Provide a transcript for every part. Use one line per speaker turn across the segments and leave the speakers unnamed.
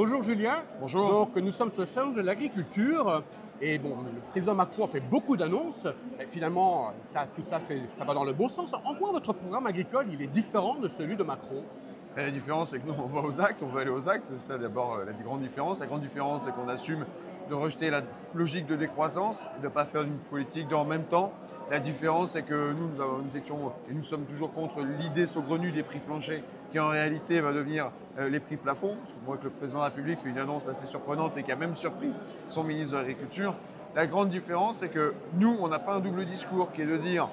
Bonjour Julien.
Bonjour.
Donc nous sommes sur le salon de l'agriculture et bon, le président Macron a fait beaucoup d'annonces. Et finalement, tout ça, ça va dans le bon sens. En quoi votre programme agricole il est différent de celui de Macron?
Et la différence, c'est que nous, on va aux actes, on veut aller aux actes. C'est ça d'abord la grande différence. La grande différence, c'est qu'on assume de rejeter la logique de décroissance, de ne pas faire une politique de en même temps. La différence, c'est que nous étions et nous sommes toujours contre l'idée saugrenue des prix planchers, qui en réalité va devenir les prix plafonds. Je vois que le président de la République fait une annonce assez surprenante et qui a même surpris son ministre de l'Agriculture. La grande différence, c'est que nous, on n'a pas un double discours qui est de dire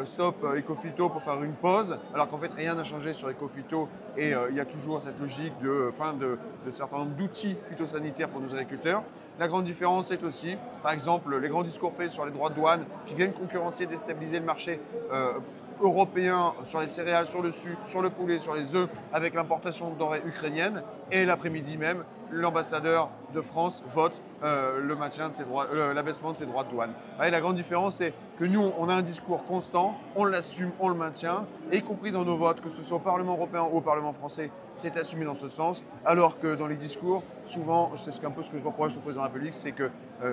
stop Ecophyto pour faire une pause, alors qu'en fait rien n'a changé sur Ecophyto et il y a toujours cette logique de certain nombre d'outils phytosanitaires pour nos agriculteurs. La grande différence est aussi, par exemple, les grands discours faits sur les droits de douane qui viennent concurrencer, déstabiliser le marché européen sur les céréales, sur le sucre, sur le poulet, sur les œufs, avec l'importation de denrées ukrainiennes. Et l'après-midi même, l'ambassadeur de France vote le maintien de ses droits, l'abaissement de ses droits de douane. Et la grande différence, c'est que nous, on a un discours constant, on l'assume, on le maintient, et y compris dans nos votes, que ce soit au Parlement européen ou au Parlement français, c'est assumé dans ce sens, alors que dans les discours, souvent, c'est un peu ce que je reproche au président de la République, c'est que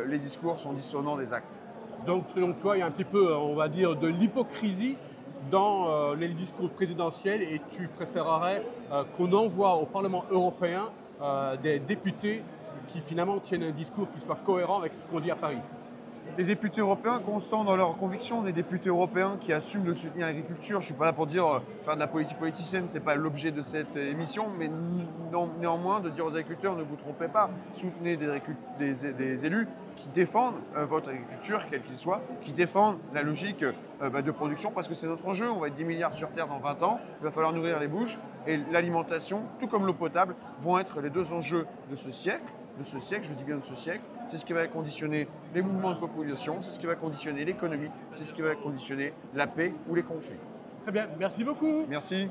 les discours sont dissonants des actes.
Donc selon toi, il y a un petit peu, on va dire, de l'hypocrisie dans les discours présidentiels et tu préférerais qu'on envoie au Parlement européen des députés qui finalement tiennent un discours qui soit cohérent avec ce qu'on dit à Paris.
Des députés européens constants dans leurs convictions, des députés européens qui assument de soutenir l'agriculture. Je ne suis pas là pour dire faire de la politique politicienne, ce n'est pas l'objet de cette émission, mais néanmoins de dire aux agriculteurs ne vous trompez pas, soutenez des élus qui défendent votre agriculture, quel qu'il soit, qui défendent la logique de production, parce que c'est notre enjeu. On va être 10 milliards sur Terre dans 20 ans, il va falloir nourrir les bouches, et l'alimentation, tout comme l'eau potable, vont être les deux enjeux de ce siècle, je dis bien de ce siècle. C'est ce qui va conditionner les mouvements de population, c'est ce qui va conditionner l'économie, c'est ce qui va conditionner la paix ou les conflits.
Très bien, merci beaucoup.
Merci.